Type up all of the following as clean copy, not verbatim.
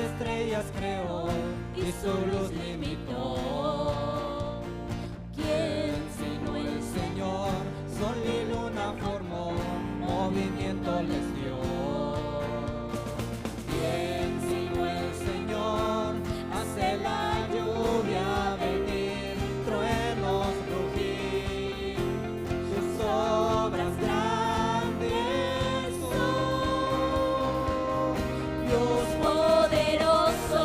estrellas creó y su luz limitó. ¿Quién sino el Señor? Sol y luna formó, movimiento les dio. ¿Quién sino el Señor? Hace la lluvia venir, truenos rugir, sus obras grandes son. Dios poderoso,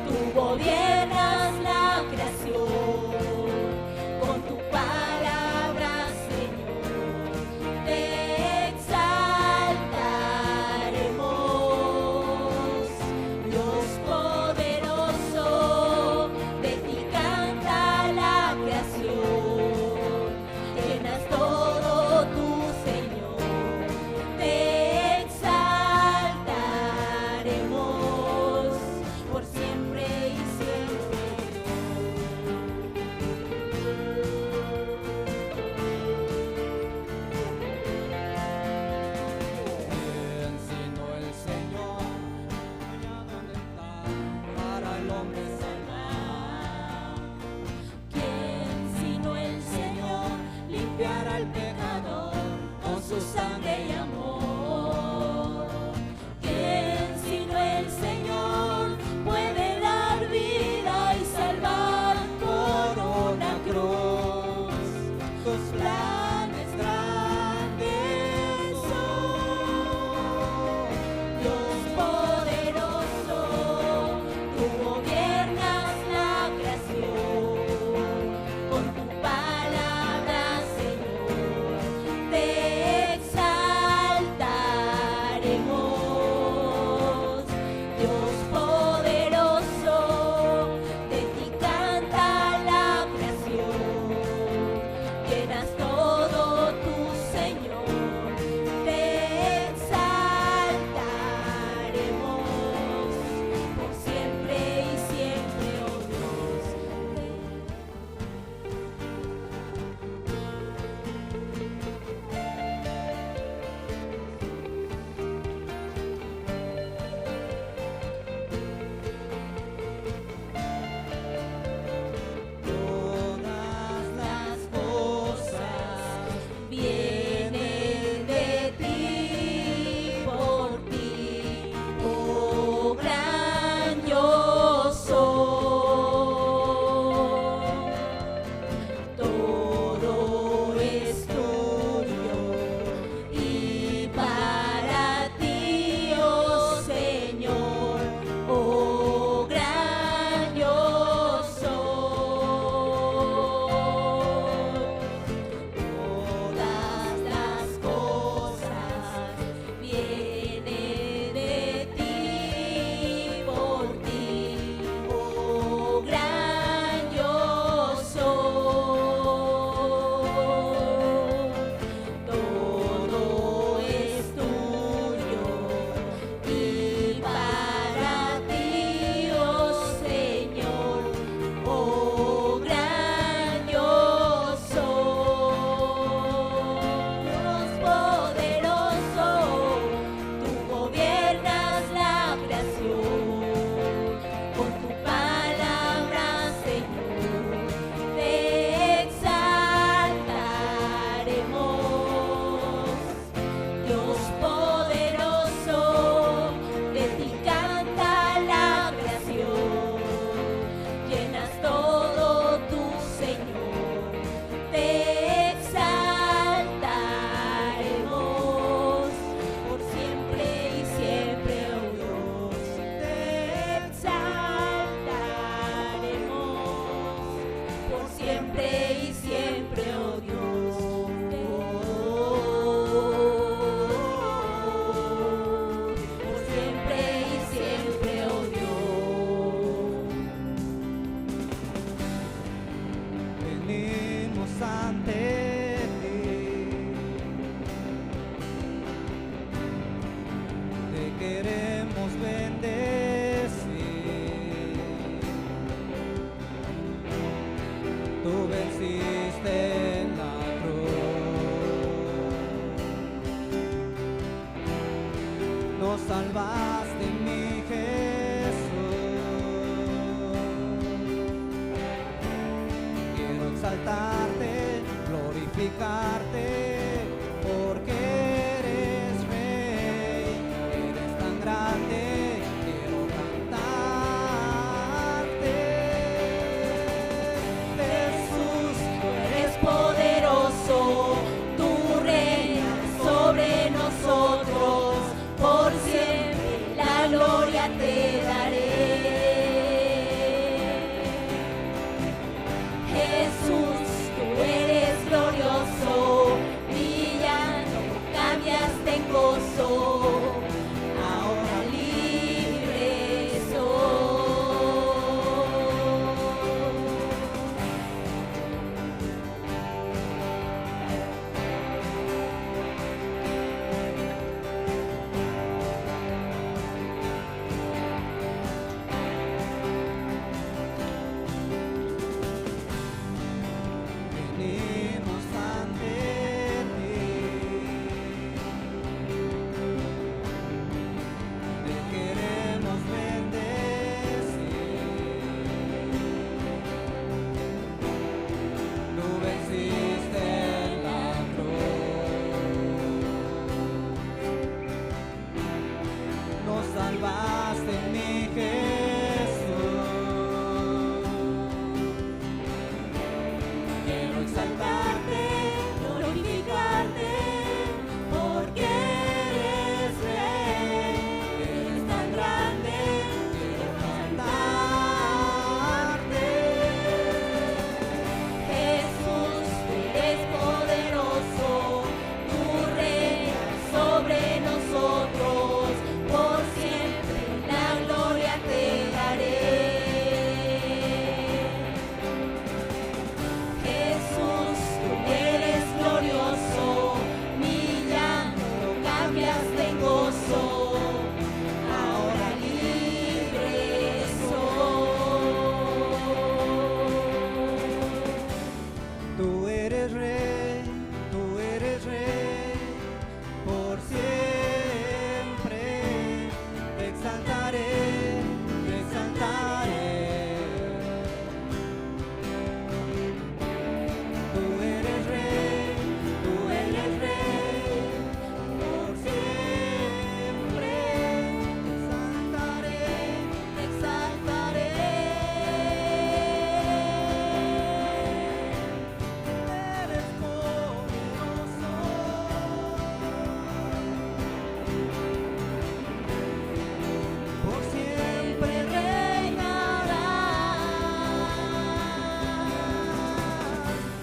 tú gobiernas la creación, con tu palabra, Señor, te exaltaremos. Dios poderoso, de ti canta la creación, llenas todo tu Señor, te exaltaremos por siempre y siempre. ¿Quién sino el Señor? Allá donde está para el hombre salvar. ¿Quién sino el Señor? Limpiará al pecador con su sangre y amor. ¿Quién sino el Señor puede dar vida y salvar por una cruz? Tus planes grandes son. Dios poderoso, tú gobiernas la creación, con tu palabra, Señor, te exaltaremos. Dios poderoso, de ti canta la creación, llenas todo tu Señor, te exaltaremos por siempre y siempre, oh Dios. Todas las cosas vienen de ti, por ti, oh gran yo soy. Todo es tuyo y para ti, oh Señor, oh gran yo soy. Todas las cosas vienen de ti, por ti, oh gran yo soy. Todo es tuyo y para ti, oh Señor, oh gran yo soy. Dios poderoso, tú gobiernas la creación, con tu palabra, Señor, te exaltaremos. Dios poderoso, de ti canta la creación, llenas todo tu Señor, te exaltaremos por siempre y siempre, oh Dios, te exaltaremos por siempre y siempre, oh Dios. Por siempre y siempre, oh Dios. Venimos ante ti, te queremos bendecir. Tú venciste en la cruz, nos salvaste, mi Jesús. exaltarte, glorificarte, porque eres Rey, eres tan grande, quiero cantarte. Jesús, Tú eres poderoso, tú reinas sobre nosotros, por siempre la gloria te daré. Jesús, tú eres glorioso, brillando, cambiaste en gozo, ahora libre soy. venimos ante ti, te queremos bendecir. Tú venciste en la cruz, nos salvaste en mi Jesús. Quiero exaltarte, glorificarte, porque eres Rey, eres tan grande, quiero cantarte. Jesús, tú eres poderoso, tú reinas sobre nosotros, por siempre la gloria te daré. Jesús, tú eres glorioso, brillando, cambiaste en gozo, ahora libre soy. Tú eres Rey, por siempre te exaltaré, te exaltaré. Tú eres Rey, por siempre te exaltaré, Te exaltaré. eres poderoso. Por siempre reinarás.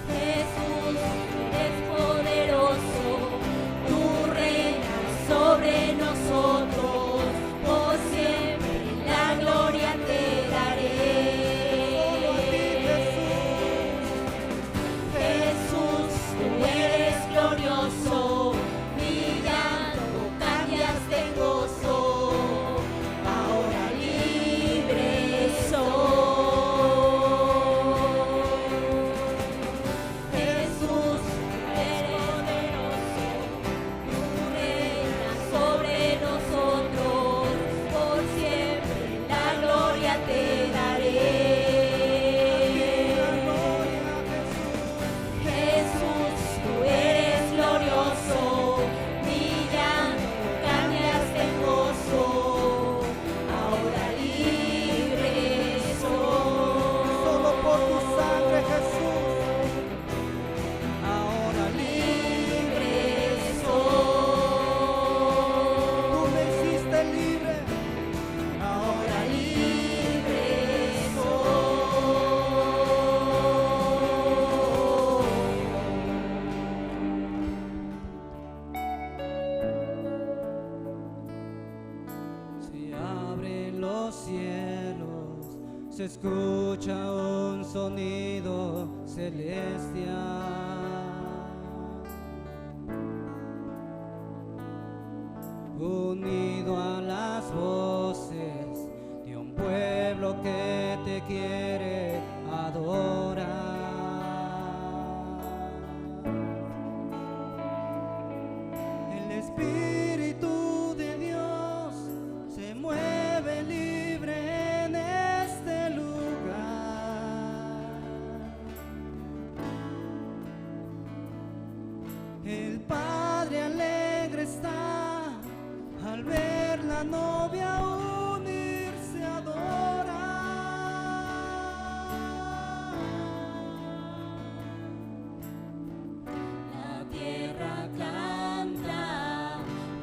Jesús, eres poderoso, tú reinas sobre nosotros, por siempre la gloria te daré. Jesús, tú eres glorioso, brillando, cambiaste en gozo, ahora libre soy. Jesús, eres poderoso, tú reinas sobre nosotros, por siempre la gloria te daré. Jesús, tú eres glorioso, brillando, cambiaste en gozo, ahora libre soy. Solo por tu sangre, Jesús, ahora Libre tú soy. me hiciste libre, Ahora libre soy. se abren los cielos, se escucha un sonido celestial. Unido a las voces de un pueblo que te quiere adorar. El Espíritu de Dios se mueve libre en este lugar. novia unirse a adorar. La tierra canta,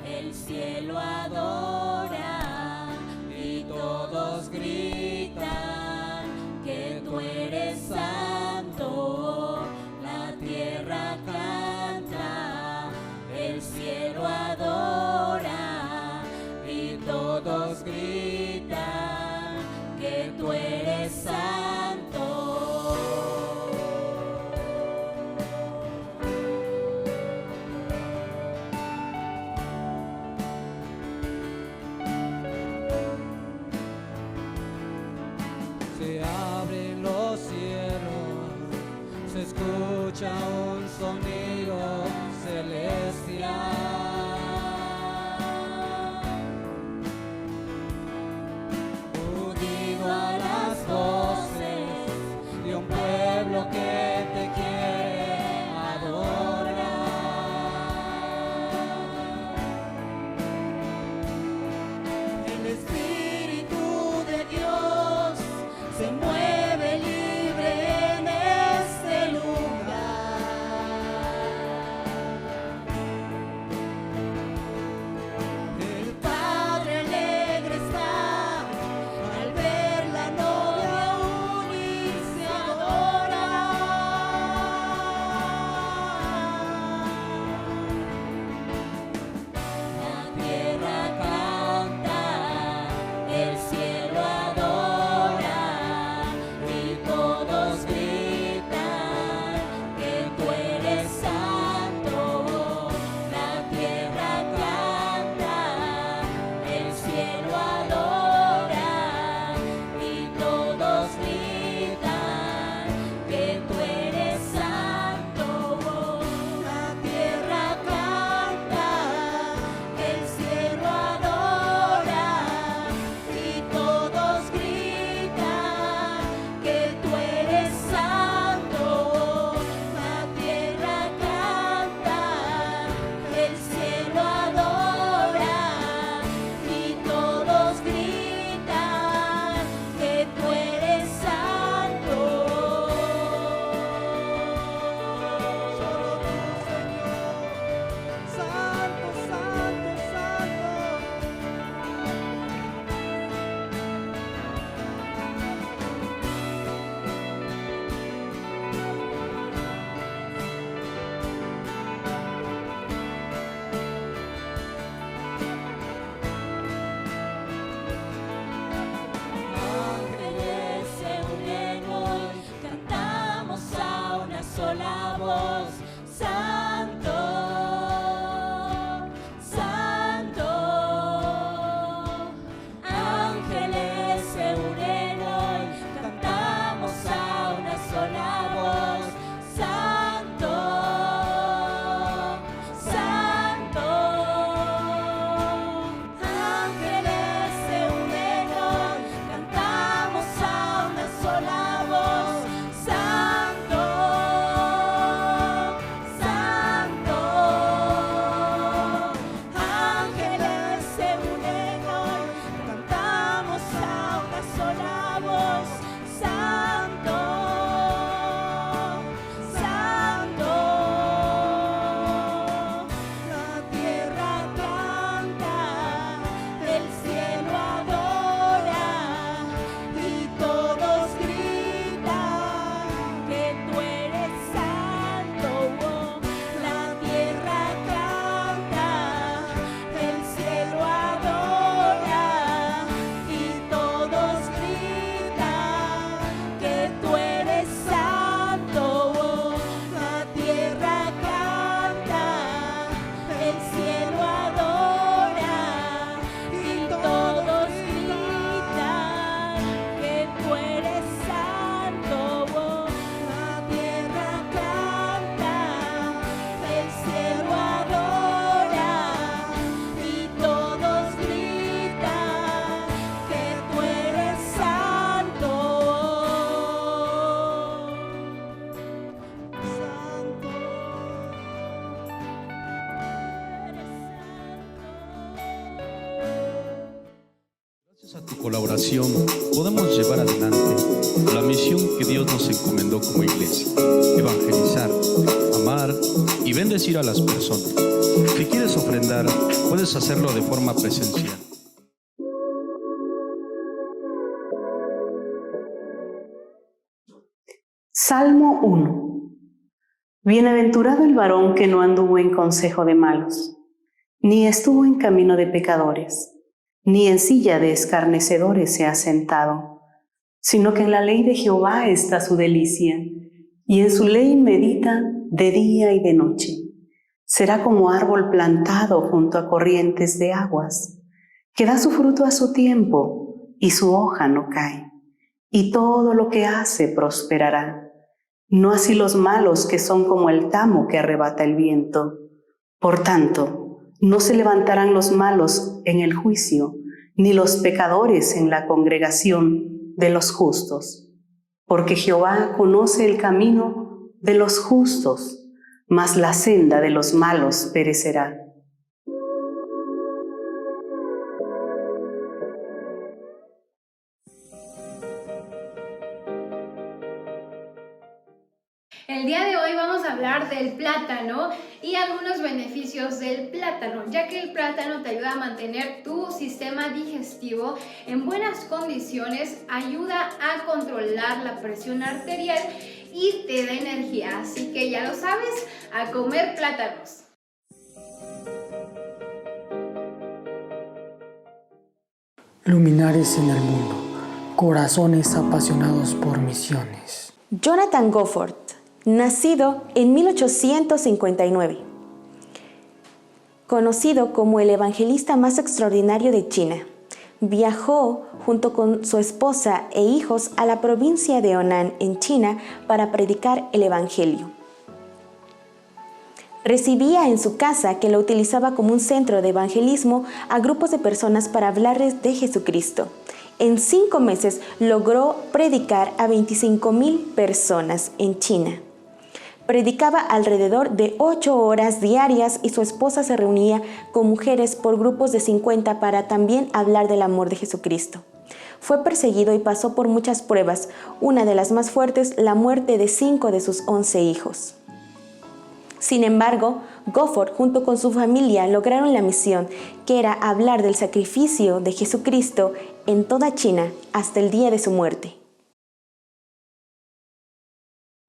el cielo adora y todos gritan que tú eres santo. La tierra canta, el cielo adora y todos gritan que tú eres santo. Se abren los cielos, se escucha un sonido celestial. Unido a las voces A tu colaboración podemos llevar adelante la misión que Dios nos encomendó como iglesia: evangelizar, amar y bendecir a las personas. Si quieres ofrendar, puedes hacerlo de forma presencial. Salmo 1. Bienaventurado el varón que no anduvo en consejo de malos, ni estuvo en camino de pecadores, ni en silla de escarnecedores se ha sentado, sino que en la ley de Jehová está su delicia, y en su ley medita de día y de noche. Será como árbol plantado junto a corrientes de aguas, que da su fruto a su tiempo, y su hoja no cae, y todo lo que hace prosperará. No así los malos, que son como el tamo que arrebata el viento. Por tanto, no se levantarán los malos en el juicio, ni los pecadores en la congregación de los justos. Porque Jehová conoce el camino de los justos, mas la senda de los malos perecerá. El día de hoy vamos a hablar del plátano y algunos beneficios del plátano, ya que el plátano te ayuda a mantener tu sistema digestivo en buenas condiciones, ayuda a controlar la presión arterial y te da energía. Así que ya lo sabes, a comer plátanos. Luminares en el mundo, corazones apasionados por misiones. Jonathan Goforth, nacido en 1859, conocido como el evangelista más extraordinario de China, viajó junto con su esposa e hijos a la provincia de Henan, en China, para predicar el evangelio. Recibía en su casa, que lo utilizaba como un centro de evangelismo, a grupos de personas para hablarles de Jesucristo. En 5 meses logró predicar a 25,000 personas en China. Predicaba alrededor de 8 horas diarias y su esposa se reunía con mujeres por grupos de 50 para también hablar del amor de Jesucristo. Fue perseguido y pasó por muchas pruebas, una de las más fuertes, la muerte de 5 de sus 11 hijos. Sin embargo, Goforth junto con su familia lograron la misión, que era hablar del sacrificio de Jesucristo en toda China hasta el día de su muerte.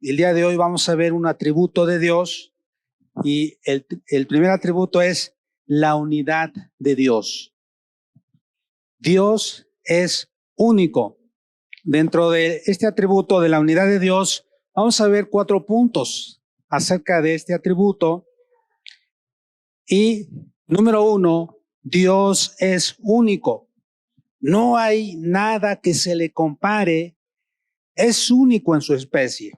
El día de hoy vamos a ver un atributo de Dios, y el primer atributo es la unidad de Dios. Dios es único. Dentro de este atributo de la unidad de Dios, vamos a ver 4 puntos acerca de este atributo. Y número 1, Dios es único. No hay nada que se le compare. Es único en su especie.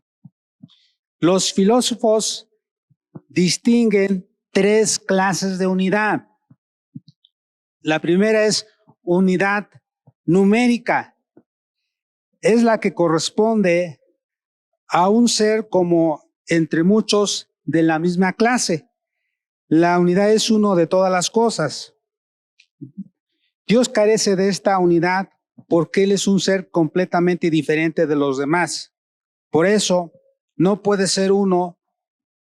Los filósofos distinguen 3 clases de unidad. La primera es unidad numérica. Es la que corresponde a un ser como entre muchos de la misma clase. La unidad es uno de todas las cosas. Dios carece de esta unidad porque Él es un ser completamente diferente de los demás. Por eso, no puede ser uno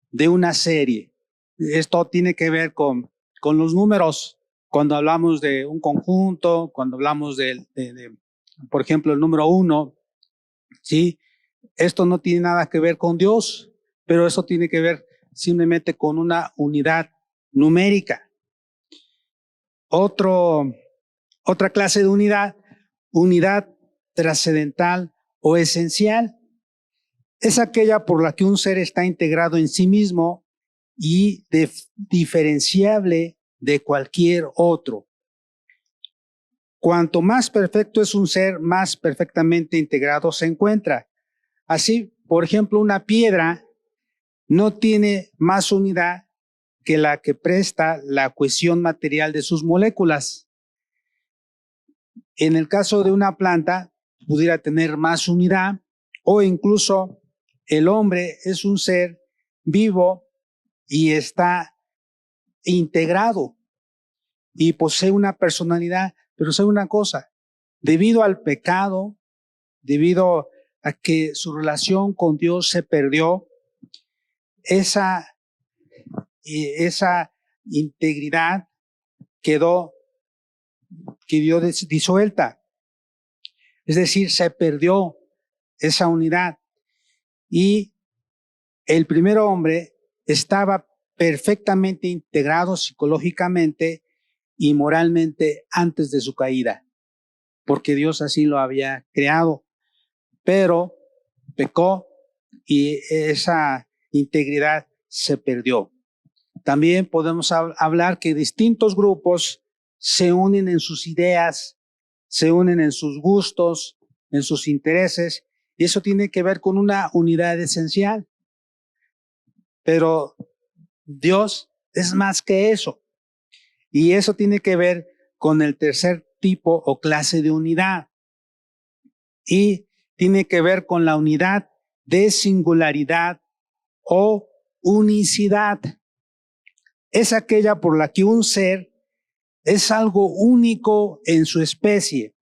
de una serie. Esto tiene que ver con los números. Cuando hablamos de un conjunto, cuando hablamos por ejemplo, el número 1, ¿sí? Esto no tiene nada que ver con Dios, pero eso tiene que ver simplemente con una unidad numérica. Otra clase de unidad trascendental o esencial. Es aquella por la que un ser está integrado en sí mismo y diferenciable de cualquier otro. Cuanto más perfecto es un ser, más perfectamente integrado se encuentra. Así, por ejemplo, una piedra no tiene más unidad que la que presta la cohesión material de sus moléculas. En el caso de una planta, pudiera tener más unidad, o incluso el hombre es un ser vivo y está integrado y posee una personalidad. Pero sabe una cosa, debido al pecado, debido a que su relación con Dios se perdió, esa integridad quedó disuelta. Es decir, se perdió esa unidad. Y el primer hombre estaba perfectamente integrado psicológicamente y moralmente antes de su caída, porque Dios así lo había creado. Pero pecó y esa integridad se perdió. También podemos hablar que distintos grupos se unen en sus ideas, se unen en sus gustos, en sus intereses, y eso tiene que ver con una unidad esencial. Pero Dios es más que eso, y eso tiene que ver con el tercer tipo o clase de unidad, y tiene que ver con la unidad de singularidad o unicidad. Es aquella por la que un ser es algo único en su especie.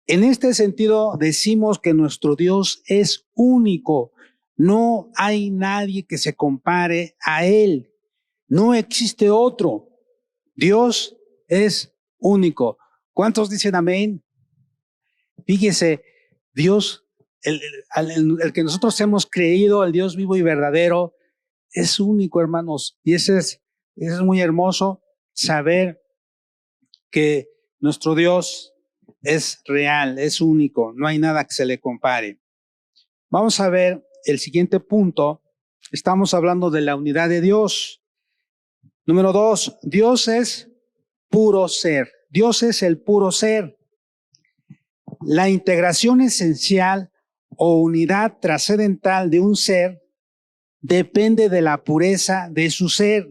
En este sentido decimos que nuestro Dios es único. No hay nadie que se compare a Él. No existe otro. Dios es único. ¿Cuántos dicen amén? Fíjese, Dios, el que nosotros hemos creído, el Dios vivo y verdadero, es único, hermanos. Y eso es muy hermoso, saber que nuestro Dios es real, es único, no hay nada que se le compare. Vamos a ver el siguiente punto. Estamos hablando de la unidad de Dios. Número 2, Dios es puro ser. Dios es el puro ser. La integración esencial o unidad trascendental de un ser depende de la pureza de su ser,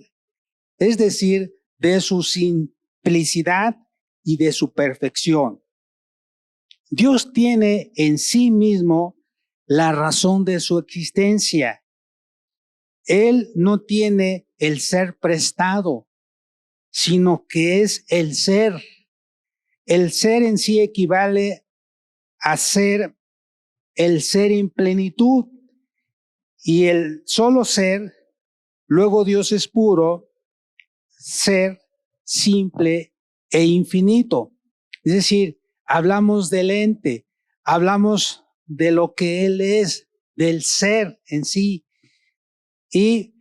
es decir, de su simplicidad y de su perfección. Dios tiene en sí mismo la razón de su existencia. Él no tiene el ser prestado, sino que es el ser. El ser en sí equivale a ser el ser en plenitud, y el solo ser, luego Dios es puro, ser simple e infinito. Es decir, hablamos del ente, hablamos de lo que Él es, del ser en sí. ¿Y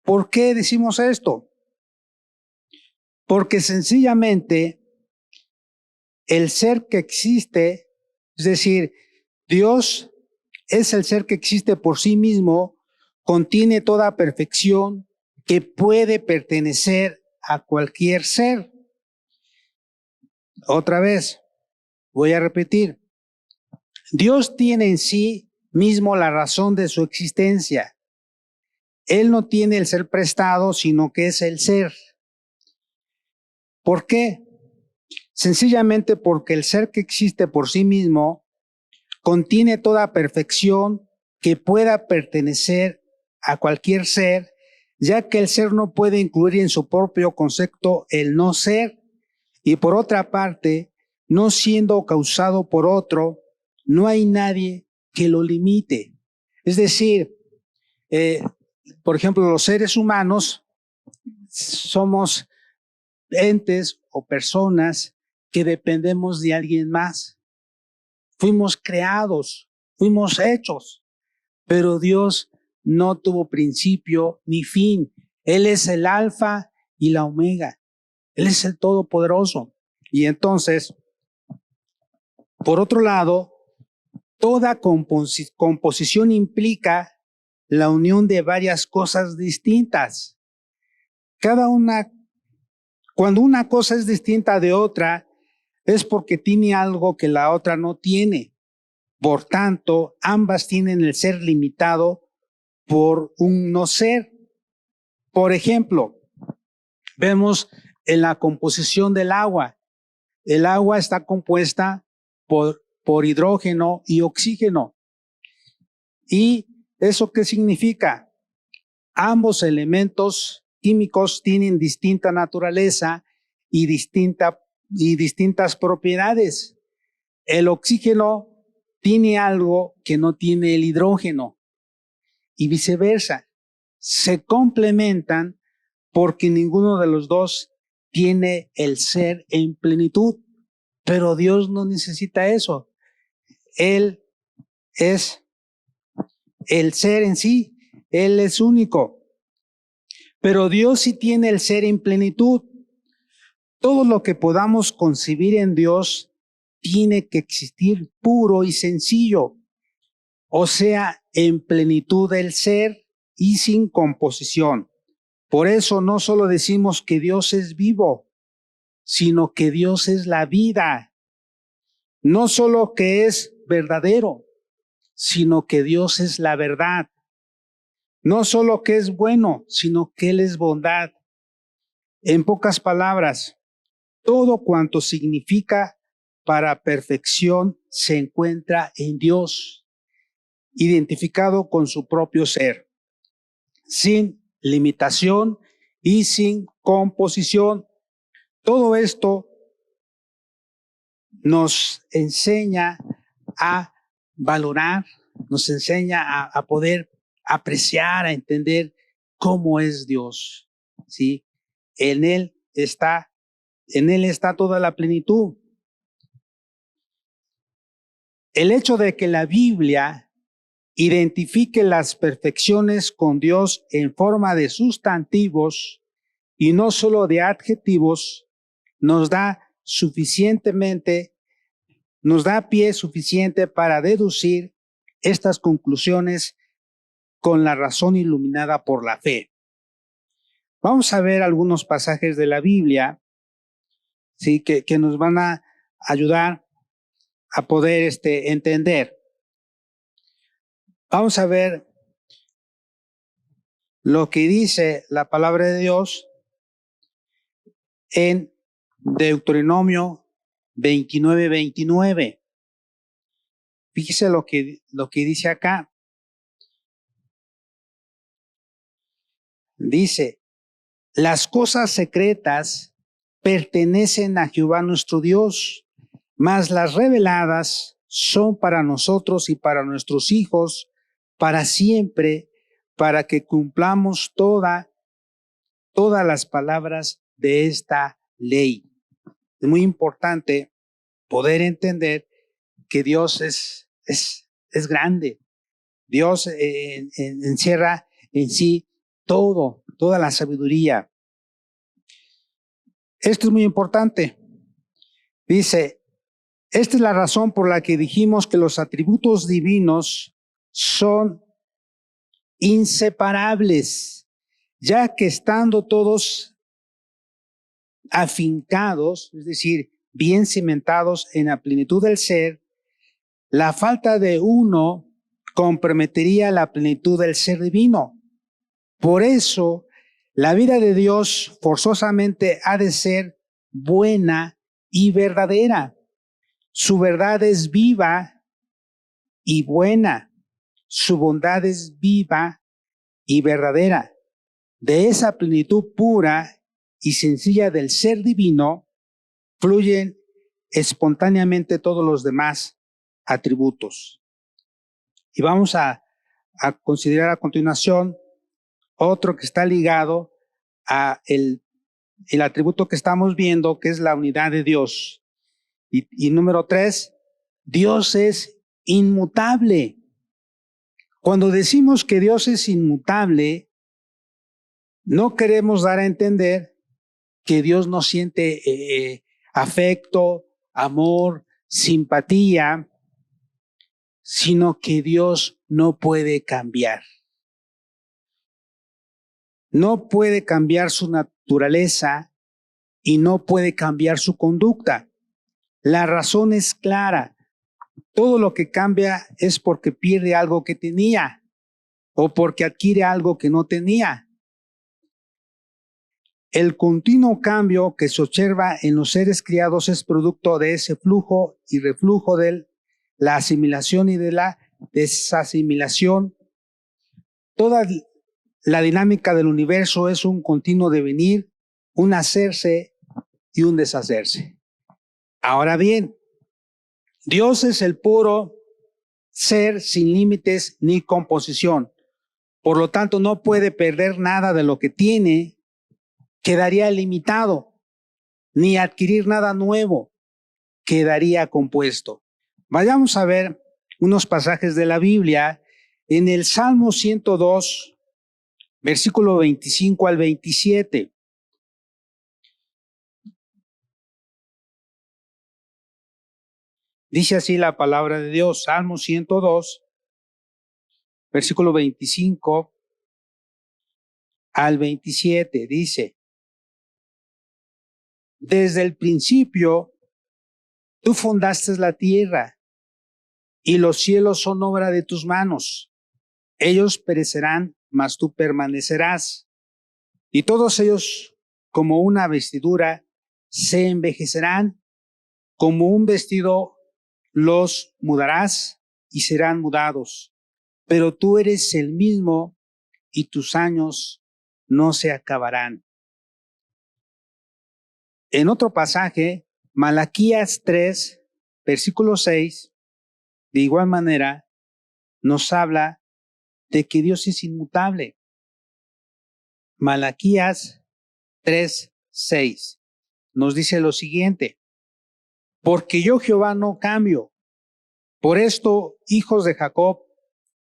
por qué decimos esto? Porque sencillamente el ser que existe, es decir, Dios es el ser que existe por sí mismo, contiene toda perfección que puede pertenecer a cualquier ser. Otra vez, voy a repetir. Dios tiene en sí mismo la razón de su existencia. Él no tiene el ser prestado, sino que es el ser. ¿Por qué? Sencillamente porque el ser que existe por sí mismo contiene toda perfección que pueda pertenecer a cualquier ser, ya que el ser no puede incluir en su propio concepto el no ser, y por otra parte, no siendo causado por otro, no hay nadie que lo limite. Es decir, por ejemplo, los seres humanos somos entes o personas que dependemos de alguien más. Fuimos creados, fuimos hechos, pero Dios no tuvo principio ni fin. Él es el alfa y la omega. Él es el todopoderoso. Y entonces, por otro lado, toda composición implica la unión de varias cosas distintas. Cuando una cosa es distinta de otra, es porque tiene algo que la otra no tiene. Por tanto, ambas tienen el ser limitado por un no ser. Por ejemplo, vemos en la composición del agua. El agua está compuesta por hidrógeno y oxígeno. ¿Y eso qué significa? Ambos elementos químicos tienen distinta naturaleza y distinta y distintas propiedades. El oxígeno tiene algo que no tiene el hidrógeno y viceversa. Se complementan porque ninguno de los dos tiene el ser en plenitud. Pero Dios no necesita eso. Él es el ser en sí. Él es único. Pero Dios sí tiene el ser en plenitud. Todo lo que podamos concebir en Dios tiene que existir puro y sencillo. O sea, en plenitud del ser y sin composición. Por eso no solo decimos que Dios es vivo, sino que Dios es la vida. No solo que es verdadero, sino que Dios es la verdad. No solo que es bueno, sino que Él es bondad. En pocas palabras, todo cuanto significa para perfección se encuentra en Dios, identificado con su propio ser, sin limitación y sin composición. Todo esto nos enseña a valorar, nos enseña a poder apreciar, a entender cómo es Dios, ¿sí? En Él está toda la plenitud. El hecho de que la Biblia identifique las perfecciones con Dios en forma de sustantivos y no solo de adjetivos, nos da pie suficiente para deducir estas conclusiones con la razón iluminada por la fe. Vamos a ver algunos pasajes de la Biblia, ¿sí? que nos van a ayudar a poder entender. Vamos a ver lo que dice la palabra de Dios en Deuteronomio 29:29. Fíjese lo que dice acá. Dice: las cosas secretas pertenecen a Jehová nuestro Dios, mas las reveladas son para nosotros y para nuestros hijos, para siempre, para que cumplamos todas las palabras de esta ley. Es muy importante poder entender que Dios es grande. Dios encierra en sí toda la sabiduría. Esto es muy importante. Dice: esta es la razón por la que dijimos que los atributos divinos son inseparables, ya que estando todos afincados, es decir, bien cimentados en la plenitud del ser, la falta de uno comprometería la plenitud del ser divino. Por eso, la vida de Dios forzosamente ha de ser buena y verdadera. Su verdad es viva y buena. Su bondad es viva y verdadera. De esa plenitud pura y sencilla del ser divino fluyen espontáneamente todos los demás atributos. Y vamos a considerar a continuación otro que está ligado a el atributo que estamos viendo, que es la unidad de Dios. Y número 3, Dios es inmutable. Cuando decimos que Dios es inmutable, no queremos dar a entender que Dios no siente afecto, amor, simpatía, sino que Dios no puede cambiar. No puede cambiar su naturaleza y no puede cambiar su conducta. La razón es clara. Todo lo que cambia es porque pierde algo que tenía o porque adquiere algo que no tenía. El continuo cambio que se observa en los seres criados es producto de ese flujo y reflujo de la asimilación y de la desasimilación. Toda la dinámica del universo es un continuo devenir, un hacerse y un deshacerse. Ahora bien, Dios es el puro ser sin límites ni composición. Por lo tanto, no puede perder nada de lo que tiene, quedaría limitado, ni adquirir nada nuevo, quedaría compuesto. Vayamos a ver unos pasajes de la Biblia en el Salmo 102, versículo 25 al 27. Dice así la palabra de Dios, Salmo 102, versículo 25 al 27. Dice: desde el principio tú fundaste la tierra y los cielos son obra de tus manos. Ellos perecerán, mas tú permanecerás. Y todos ellos, como una vestidura, se envejecerán. Como un vestido los mudarás y serán mudados. Pero tú eres el mismo y tus años no se acabarán. En otro pasaje, Malaquías 3, versículo 6, de igual manera, nos habla de que Dios es inmutable. Malaquías 3, 6 nos dice lo siguiente: porque yo Jehová no cambio. Por esto, hijos de Jacob,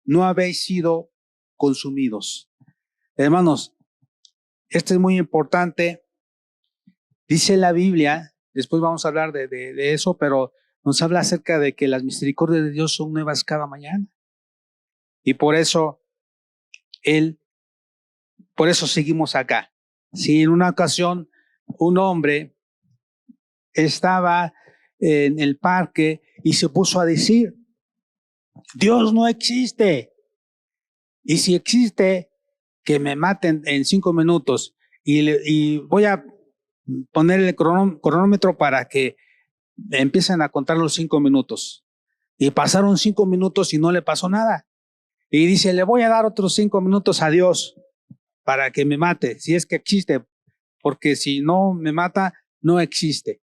no habéis sido consumidos. Hermanos, esto es muy importante. Dice la Biblia, después vamos a hablar de eso, pero nos habla acerca de que las misericordias de Dios son nuevas cada mañana. Y por eso seguimos acá. Si en una ocasión un hombre estaba en el parque y se puso a decir: Dios no existe. Y si existe, que me maten en 5 minutos. Y voy a poner el cronómetro para que empiecen a contar los 5 minutos. Y pasaron 5 minutos y no le pasó nada. Y dice: le voy a dar otros 5 minutos a Dios para que me mate, si es que existe, porque si no me mata, no existe.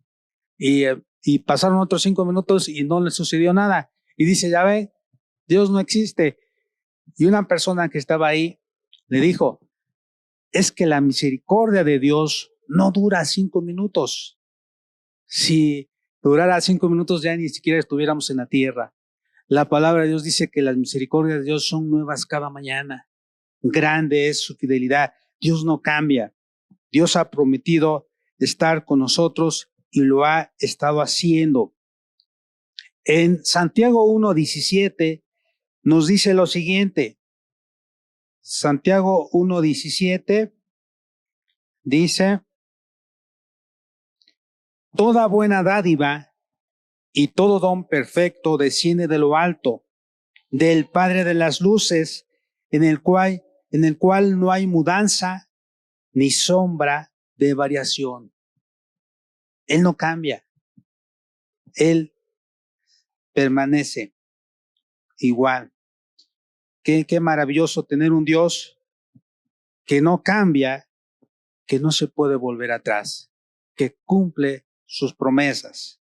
Y pasaron otros 5 minutos y no le sucedió nada. Y dice: ya ve, Dios no existe. Y una persona que estaba ahí le dijo: es que la misericordia de Dios no dura 5 minutos. Si durara 5 minutos, ya ni siquiera estuviéramos en la tierra. La palabra de Dios dice que las misericordias de Dios son nuevas cada mañana. Grande es su fidelidad. Dios no cambia. Dios ha prometido estar con nosotros y lo ha estado haciendo. En Santiago 1:17 nos dice lo siguiente. Santiago 1:17 dice: toda buena dádiva y todo don perfecto desciende de lo alto, del Padre de las luces, en el cual no hay mudanza ni sombra de variación. Él no cambia. Él permanece igual. Qué maravilloso tener un Dios que no cambia, que no se puede volver atrás, que cumple sus promesas.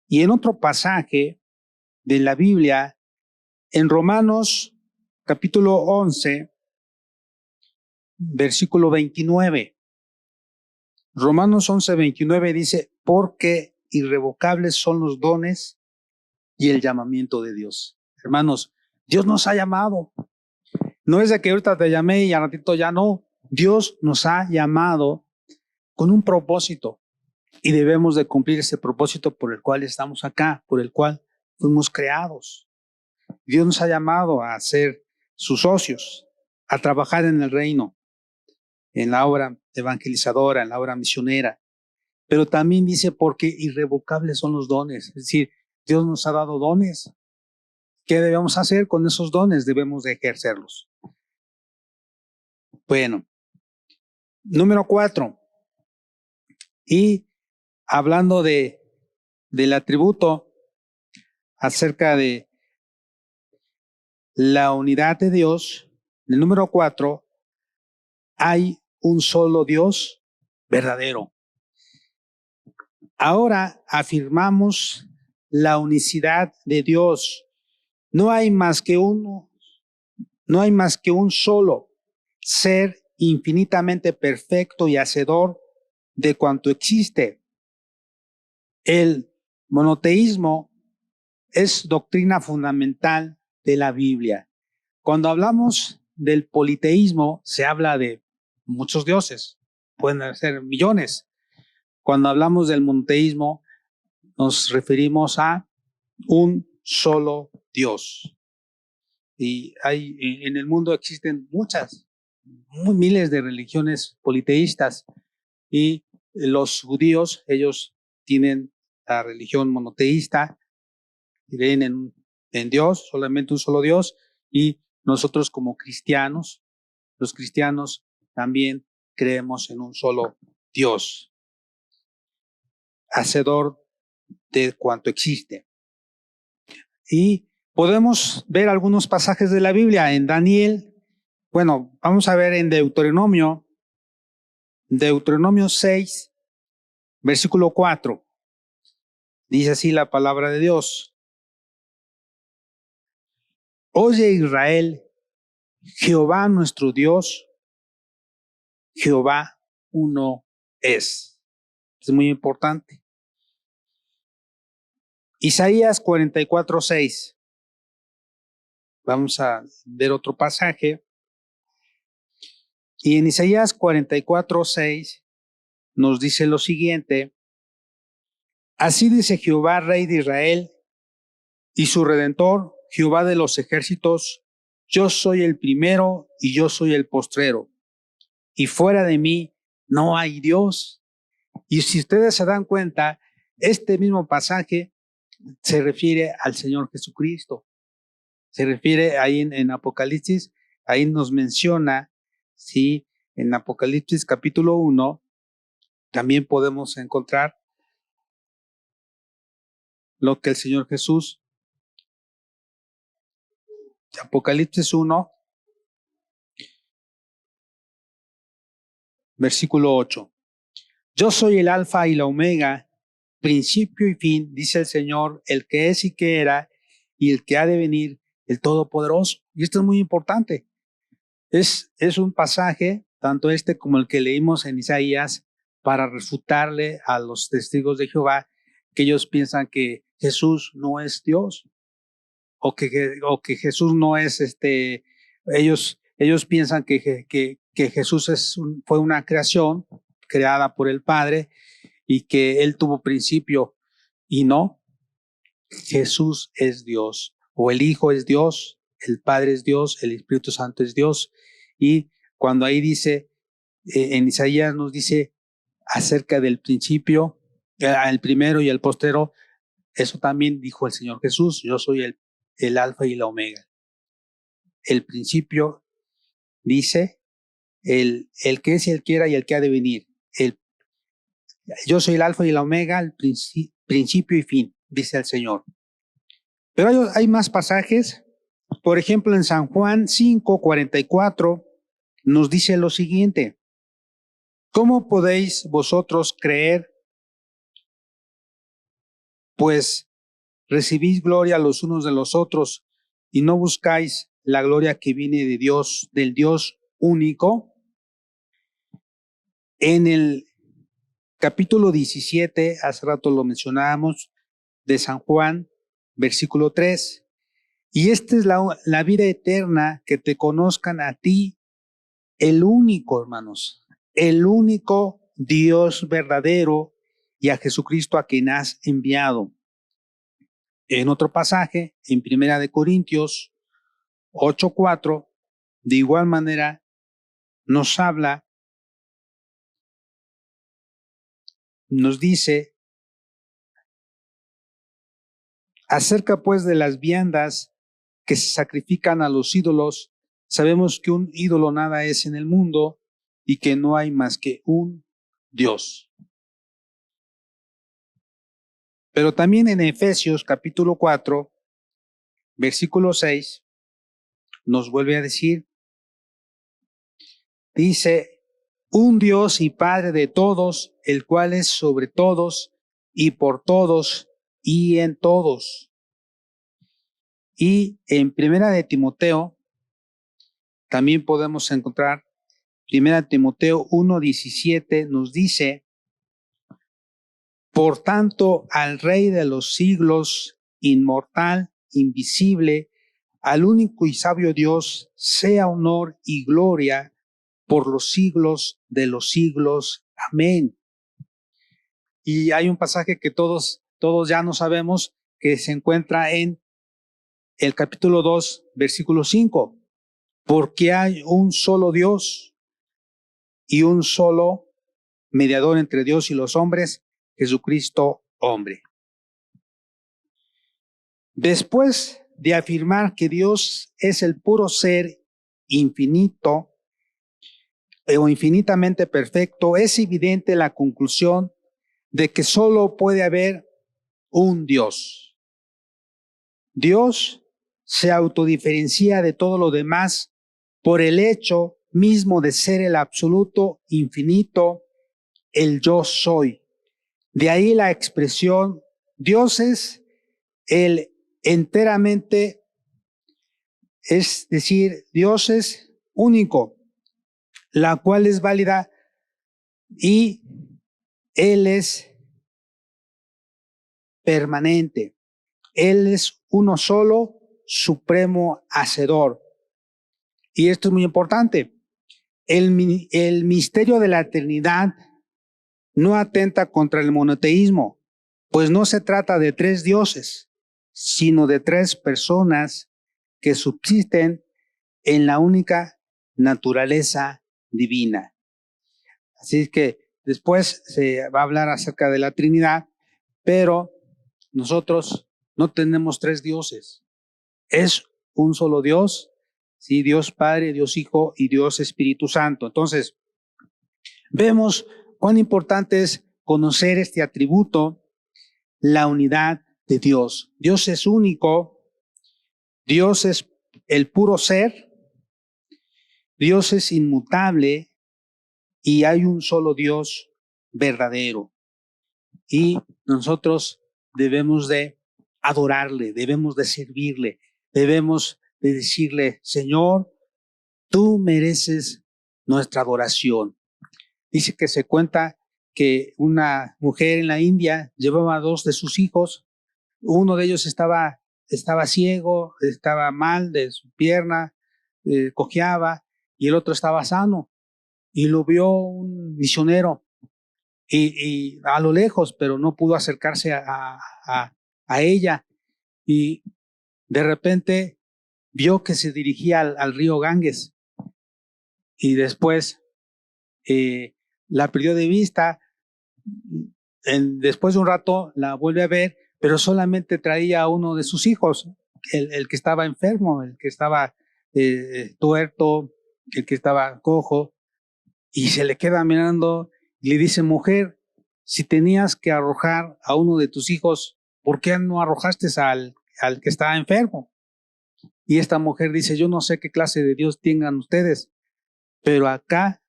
Y en otro pasaje de la Biblia, en Romanos capítulo 11, versículo 29. Romanos 11, 29 dice: porque irrevocables son los dones y el llamamiento de Dios. Hermanos, Dios nos ha llamado. No es de que ahorita te llamé y al ratito ya no. Dios nos ha llamado con un propósito y debemos de cumplir ese propósito por el cual estamos acá, por el cual fuimos creados. Dios nos ha llamado a ser sus socios, a trabajar en el reino, en la obra evangelizadora, en la obra misionera. Pero también dice: porque irrevocables son los dones. Es decir, Dios nos ha dado dones. ¿Qué debemos hacer con esos dones? Debemos de ejercerlos. Bueno, número 4. Y hablando del atributo acerca de la unidad de Dios, el número 4, hay un solo Dios verdadero. Ahora afirmamos la unicidad de Dios. No hay más que un solo ser infinitamente perfecto y hacedor de cuanto existe. El monoteísmo es doctrina fundamental de la Biblia. Cuando hablamos del politeísmo, se habla de muchos dioses, pueden ser millones. Cuando hablamos del monoteísmo, nos referimos a un solo Dios. Y en el mundo existen miles de religiones politeístas, y los judíos, ellos tienen la religión monoteísta, creen en Dios, solamente un solo Dios, y nosotros como cristianos, los cristianos también creemos en un solo Dios, hacedor de cuanto existe. Y podemos ver algunos pasajes de la Biblia en Daniel. Bueno, vamos a ver en Deuteronomio 6, versículo 4. Dice así la palabra de Dios. Oye Israel, Jehová nuestro Dios, Jehová uno es. Es muy importante. Isaías 44, 6. Vamos a ver otro pasaje. Y en Isaías 44, 6 nos dice lo siguiente. Así dice Jehová, Rey de Israel, y su Redentor, Jehová de los ejércitos, yo soy el primero y yo soy el postrero, y fuera de mí no hay Dios. Y si ustedes se dan cuenta, este mismo pasaje se refiere al Señor Jesucristo. Se refiere ahí en Apocalipsis, ahí nos menciona, sí, en Apocalipsis capítulo 1, también podemos encontrar lo que el Señor Jesús, Apocalipsis 1, versículo 8. Yo soy el alfa y la omega, principio y fin, dice el Señor, el que es y que era, y el que ha de venir, el Todopoderoso. Y esto es muy importante. Es un pasaje, tanto este como el que leímos en Isaías, para refutarle a los testigos de Jehová que ellos piensan que Jesús no es Dios, o que Jesús no es ellos piensan que Jesús fue una creación creada por el Padre y que Él tuvo principio, y no, Jesús es Dios, o el Hijo es Dios, el Padre es Dios, el Espíritu Santo es Dios. Y cuando ahí dice, en Isaías nos dice acerca del principio, el primero y el postero, eso también dijo el Señor Jesús, yo soy el alfa y la omega. El principio dice, el que es y el que era y el que ha de venir. Yo soy el alfa y la omega, el principio y fin, dice el Señor. Pero hay más pasajes. Por ejemplo, en San Juan 5, 44, nos dice lo siguiente. ¿Cómo podéis vosotros creer? Pues recibís gloria los unos de los otros y no buscáis la gloria que viene de Dios, del Dios único. En el capítulo 17, hace rato lo mencionábamos, de San Juan, versículo 3. Y esta es la vida eterna, que te conozcan a ti, el único, hermanos, el único Dios verdadero, y a Jesucristo a quien has enviado. En otro pasaje, en 1 Corintios 8:4, de igual manera nos habla, nos dice, acerca pues de las viandas que se sacrifican a los ídolos, sabemos que un ídolo nada es en el mundo y que no hay más que un Dios. Pero también en Efesios capítulo 4, versículo 6, nos vuelve a decir, dice, un Dios y Padre de todos, el cual es sobre todos y por todos y en todos. Y en Primera de Timoteo también podemos encontrar, Primera de Timoteo 1:17 nos dice: por tanto, al Rey de los siglos, inmortal, invisible, al único y sabio Dios, sea honor y gloria por los siglos de los siglos. Amén. Y hay un pasaje que todos ya no sabemos, que se encuentra en el capítulo 2, versículo 5. Porque hay un solo Dios y un solo mediador entre Dios y los hombres, Jesucristo hombre. Después de afirmar que Dios es el puro ser infinito o infinitamente perfecto, es evidente la conclusión de que solo puede haber un Dios. Dios se autodiferencia de todo lo demás por el hecho mismo de ser el absoluto, infinito, el yo soy. De ahí la expresión Dios es el enteramente, es decir, Dios es único, la cual es válida, y Él es permanente. Él es uno solo, supremo hacedor. Y esto es muy importante. El misterio de la eternidad no atenta contra el monoteísmo, pues no se trata de tres dioses, sino de tres personas que subsisten en la única naturaleza divina. Así es que después se va a hablar acerca de la Trinidad, pero nosotros no tenemos tres dioses. Es un solo Dios, sí, Dios Padre, Dios Hijo y Dios Espíritu Santo. Entonces, vemos cuán importante es conocer este atributo, la unidad de Dios. Dios es único, Dios es el puro ser, Dios es inmutable y hay un solo Dios verdadero. Y nosotros debemos de adorarle, debemos de servirle, debemos de decirle: Señor, tú mereces nuestra adoración. Dice que se cuenta que una mujer en la India llevaba a dos de sus hijos. Uno de ellos estaba ciego, estaba mal de su pierna, cojeaba, y el otro estaba sano. Y lo vio un misionero y a lo lejos, pero no pudo acercarse a ella. Y de repente vio que se dirigía al río Ganges, y después la perdió de vista. Después de un rato la vuelve a ver, pero solamente traía a uno de sus hijos, el que estaba enfermo, el que estaba tuerto, el que estaba cojo, y se le queda mirando y le dice: mujer, si tenías que arrojar a uno de tus hijos, ¿por qué no arrojaste al que estaba enfermo? Y esta mujer dice: yo no sé qué clase de Dios tengan ustedes, pero acá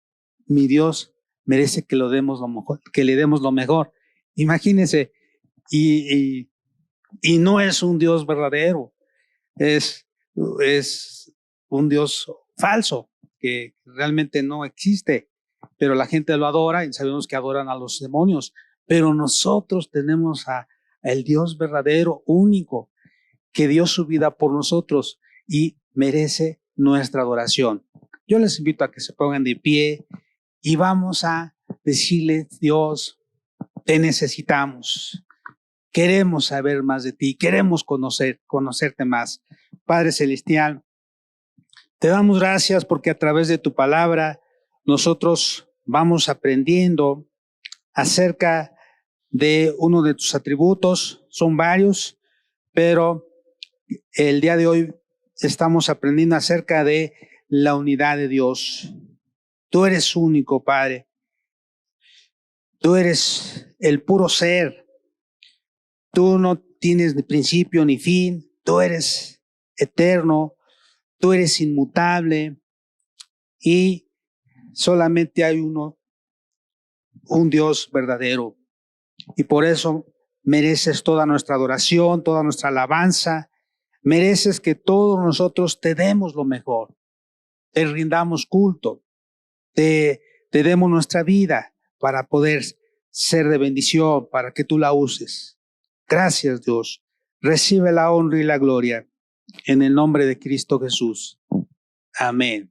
mi Dios merece que le demos lo mejor. Imagínense, y no es un Dios verdadero, es un Dios falso que realmente no existe, pero la gente lo adora y sabemos que adoran a los demonios. Pero nosotros tenemos el Dios verdadero, único, que dio su vida por nosotros y merece nuestra adoración. Yo les invito a que se pongan de pie y vamos a decirle: Dios, te necesitamos. Queremos saber más de ti, queremos conocerte más. Padre Celestial, te damos gracias porque a través de tu palabra nosotros vamos aprendiendo acerca de uno de tus atributos. Son varios, pero el día de hoy estamos aprendiendo acerca de la unidad de Dios. Tú eres único, Padre. Tú eres el puro ser. Tú no tienes ni principio ni fin. Tú eres eterno. Tú eres inmutable. Y solamente hay un Dios verdadero. Y por eso mereces toda nuestra adoración, toda nuestra alabanza, mereces que todos nosotros te demos lo mejor, te rindamos culto, te demos nuestra vida para poder ser de bendición, para que tú la uses. Gracias, Dios. Recibe la honra y la gloria en el nombre de Cristo Jesús. Amén.